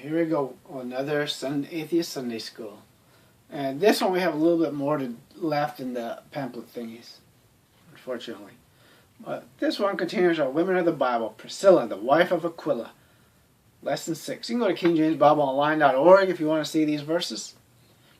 Here we go, another Atheist Sunday School. And this one we have a little bit more left in the pamphlet thingies, unfortunately. But this one continues our Women of the Bible. Priscilla, the wife of Aquila. Lesson 6. You can go to KingJamesBibleOnline.org if you want to see these verses.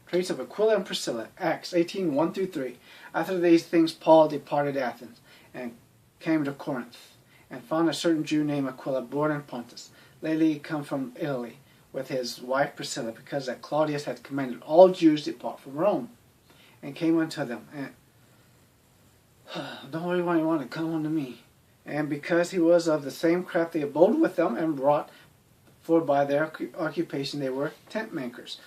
Traits of Aquila and Priscilla. Acts 18, 1-3. After these things Paul departed Athens and came to Corinth, and found a certain Jew named Aquila, born in Pontus, lately come from Italy, with his wife Priscilla, because that Claudius had commanded all Jews to depart from Rome, and came unto them. And don't worry why you want to come unto me. And because he was of the same craft, they abode with them, and brought, for by their occupation they were tent makers.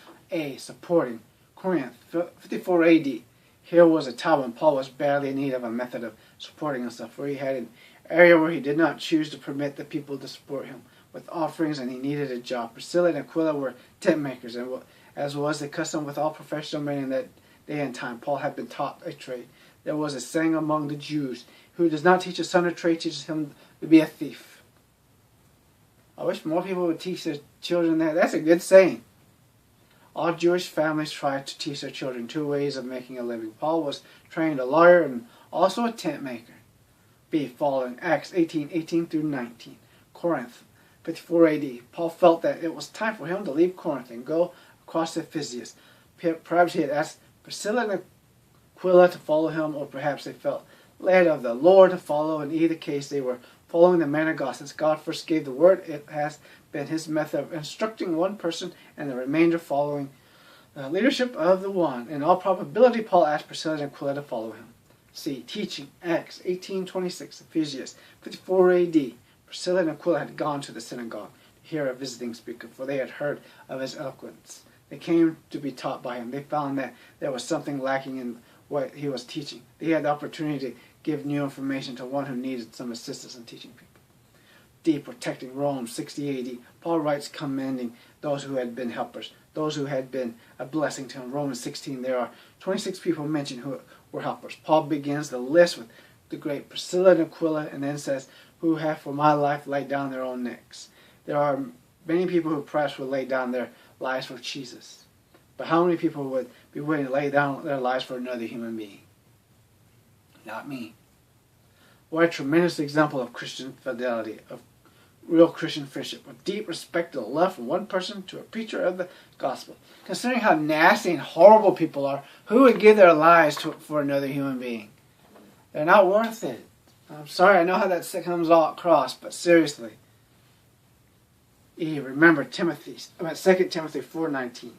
Supporting Corinth, 54 A.D. Here was a time when Paul was badly in need of a method of supporting himself, for he had an area where he did not choose to permit the people to support him with offerings, and he needed a job. Priscilla and Aquila were tent makers, and as was the custom with all professional men in that day and time, Paul had been taught a trade. There was a saying among the Jews, who does not teach his son a trade teaches him to be a thief. I wish more people would teach their children that. That's a good saying. All Jewish families try to teach their children two ways of making a living. Paul was trained a lawyer and also a tent maker. Following Acts 18, 18-19. Corinth, 54 A.D. Paul felt that it was time for him to leave Corinth and go across to Ephesus. Perhaps he had asked Priscilla and Aquila to follow him, or perhaps they felt led of the Lord to follow. In either case, they were following the man of God. Since God first gave the word, it has been his method of instructing one person and the remainder following the leadership of the one. In all probability, Paul asked Priscilla and Aquila to follow him. Teaching. Acts 18:26. Ephesians 54 A.D. Priscilla and Aquila had gone to the synagogue to hear a visiting speaker, for they had heard of his eloquence. They came to be taught by him. They found that there was something lacking in what he was teaching. They had the opportunity to give new information to one who needed some assistance in teaching people. Protecting Rome, 60 A.D. Paul writes commending those who had been helpers, those who had been a blessing to him. Romans 16, there are 26 people mentioned who were helpers. Paul begins the list with the great Priscilla and Aquila, and then says, who have for my life laid down their own necks. There are many people who perhaps would lay down their lives for Jesus. But how many people would be willing to lay down their lives for another human being? Not me. What a tremendous example of Christian fidelity, of real Christian friendship, of deep respect and love from one person to a preacher of the gospel. Considering how nasty and horrible people are, who would give their lives for another human being? They're not worth it. I'm sorry, I know how that comes all across, but seriously. Remember Timothy, 2 Timothy 4:19,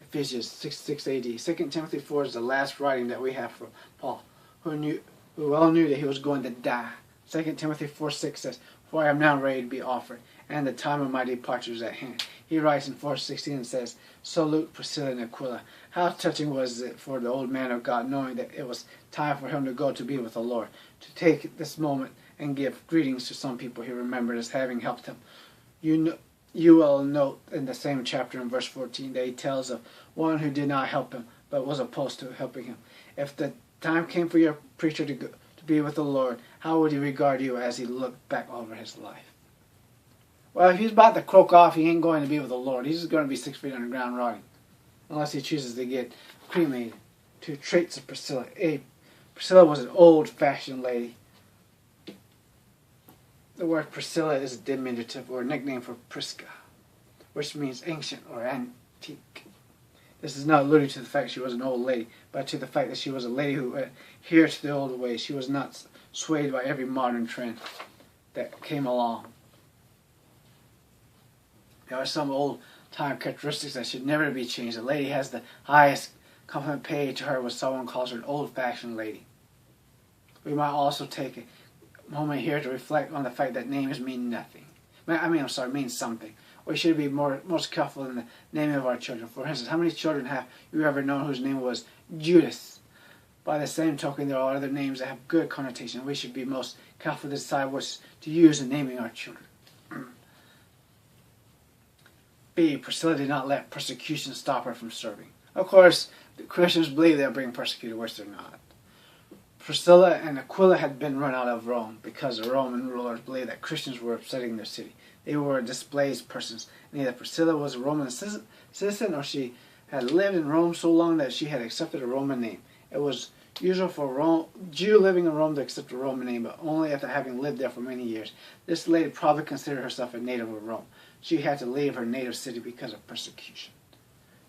Ephesians 6 AD. 2 Timothy 4 is the last writing that we have from Paul, who well knew that he was going to die. 2 Timothy 4:6 says, for I am now ready to be offered, and the time of my departure is at hand. He writes in 4:16 and says, salute Priscilla and Aquila. How touching was it for the old man of God, knowing that it was time for him to go to be with the Lord, to take this moment and give greetings to some people he remembered as having helped him. You will note in the same chapter in verse 14 that he tells of one who did not help him, but was opposed to helping him. If the time came for your preacher to be with the Lord, how would he regard you as he looked back over his life? Well, if he's about to croak off, he ain't going to be with the Lord. He's just going to be 6 feet underground rotting, unless he chooses to get cremated. 2 traits of Priscilla. Priscilla was an old-fashioned lady. The word Priscilla is a diminutive or nickname for Prisca, which means ancient or antique. This is not alluding to the fact she was an old lady, but to the fact that she was a lady who adhered to the old ways. She was not swayed by every modern trend that came along. There are some old-time characteristics that should never be changed. A lady has the highest compliment paid to her when someone calls her an old-fashioned lady. We might also take a moment here to reflect on the fact that names mean nothing. Mean something. We should be most careful in the naming of our children. For instance, how many children have you ever known whose name was Judas? By the same token, there are other names that have good connotation. We should be most careful to decide which to use in naming our children. Priscilla did not let persecution stop her from serving. Of course, the Christians believe they're being persecuted, which they're not. Priscilla and Aquila had been run out of Rome because the Roman rulers believed that Christians were upsetting their city. They were displaced persons. Neither Priscilla was a Roman citizen or she had lived in Rome so long that she had accepted a Roman name. It was usual for a Jew living in Rome to accept a Roman name, but only after having lived there for many years. This lady probably considered herself a native of Rome. She had to leave her native city because of persecution.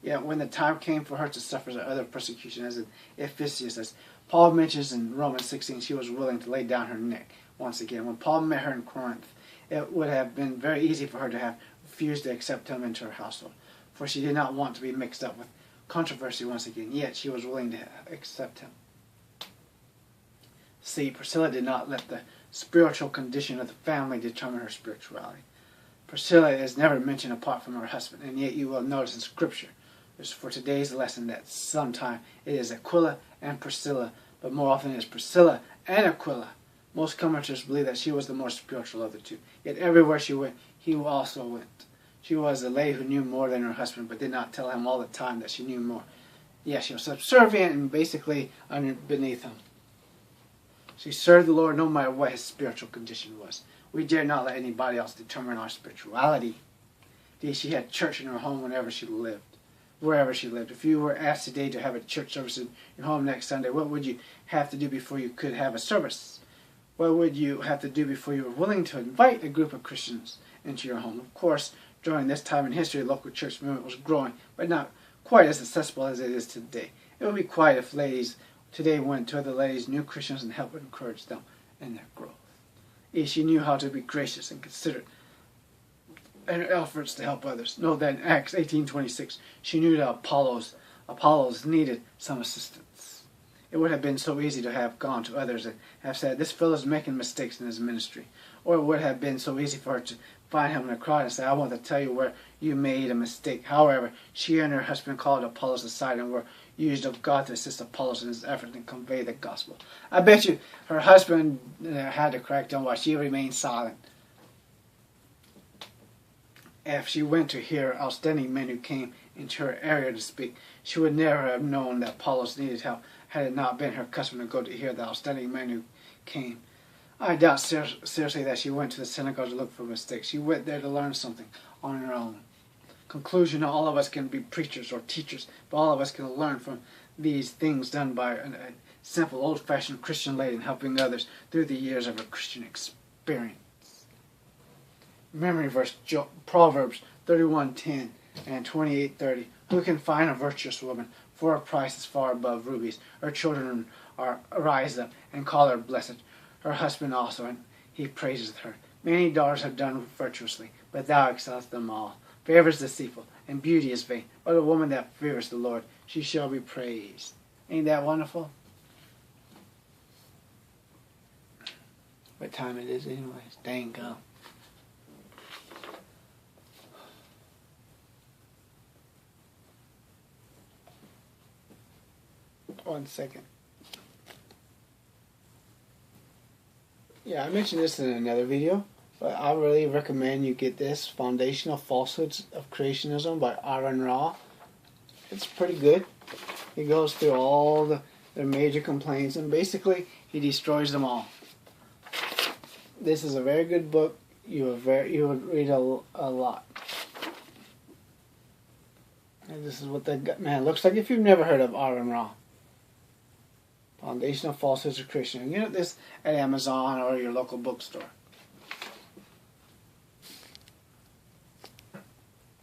Yet when the time came for her to suffer other persecution, as in Ephesus, as Paul mentions in Romans 16, she was willing to lay down her neck once again. When Paul met her in Corinth, it would have been very easy for her to have refused to accept him into her household, for she did not want to be mixed up with controversy once again, yet she was willing to accept him. See, Priscilla did not let the spiritual condition of the family determine her spirituality. Priscilla is never mentioned apart from her husband, and yet you will notice in Scripture, for today's lesson, that sometime it is Aquila and Priscilla, but more often it is Priscilla and Aquila. Most commentators believe that she was the more spiritual of the two. Yet everywhere she went, he also went. She was a lady who knew more than her husband, but did not tell him all the time that she knew more. Yes, she was subservient and basically beneath him. She served the Lord no matter what his spiritual condition was. We dare not let anybody else determine our spirituality. Indeed, she had church in her home wherever she lived. Wherever she lived. If you were asked today to have a church service in your home next Sunday, what would you have to do before you could have a service? What would you have to do before you were willing to invite a group of Christians into your home? Of course, during this time in history, the local church movement was growing, but not quite as accessible as it is today. It would be quiet if ladies today went to other ladies, new Christians, and helped encourage them in their growth. She knew how to be gracious and considerate in her efforts to help others. Note that in Acts 18:26, she knew that Apollos needed some assistance. It would have been so easy to have gone to others and have said, "This fellow is making mistakes in his ministry." Or it would have been so easy for her to find him in a crowd and say, "I want to tell you where you made a mistake." However, she and her husband called Apollos aside and were used of God to assist Apollos in his effort to convey the gospel. I bet you her husband had to crack down while she remained silent. If she went to hear outstanding men who came into her area to speak, she would never have known that Apollos needed help had it not been her custom to go to hear the outstanding men who came. I doubt seriously that she went to the synagogue to look for mistakes. She went there to learn something on her own. Conclusion, all of us can be preachers or teachers, but all of us can learn from these things done by a simple, old-fashioned Christian lady in helping others through the years of her Christian experience. Memory verse, Proverbs 31:10 and 28:30. Who can find a virtuous woman? For her price is far above rubies. Her children rise up and call her blessed. Her husband also, and he praises her. Many daughters have done virtuously, but thou excellest them all. Favor is deceitful, and beauty is vain. But a woman that fears the Lord, she shall be praised. Ain't that wonderful? What time it is anyways? Dang go. One second. Yeah, I mentioned this in another video, but I really recommend you get this, Foundational Falsehoods of Creationism by Aaron Ra. It's pretty good. He goes through all the major complaints, and basically he destroys them all. This is a very good book. You would read a lot. And this is what the man looks like if you've never heard of Aaron Ra. Foundational Falsehoods of Creation. You get this at Amazon or your local bookstore.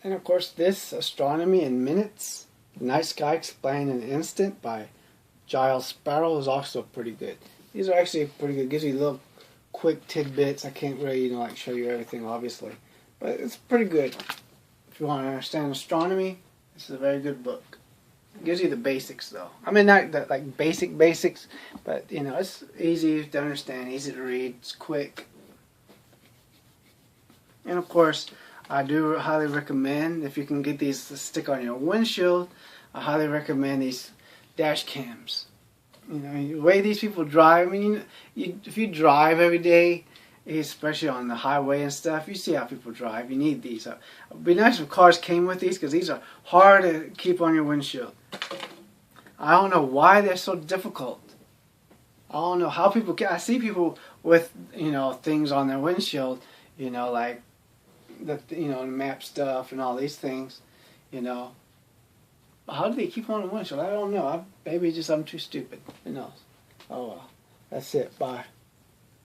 And of course this, Astronomy in Minutes, The Night Sky Explained in an Instant by Giles Sparrow, is also pretty good. These are actually pretty good. It gives you little quick tidbits. I can't really show you everything obviously, but it's pretty good. If you want to understand astronomy, this is a very good book. It gives you the basics though. I mean, not the, like basics, but it's easy to understand, easy to read, it's quick. And of course, I do highly recommend, if you can get these to stick on your windshield, I highly recommend these dash cams. The way these people drive, I mean, if you drive every day, especially on the highway and stuff, you see how people drive. You need these. It would be nice if cars came with these, because these are hard to keep on your windshield. I don't know why they're so difficult. I don't know how people I see people with, you know, things on their windshield, you know, like the, you know, map stuff and all these things, you know. How do they keep on the windshield? I don't know. Maybe just I'm too stupid. Who knows? Oh well. That's it. Bye.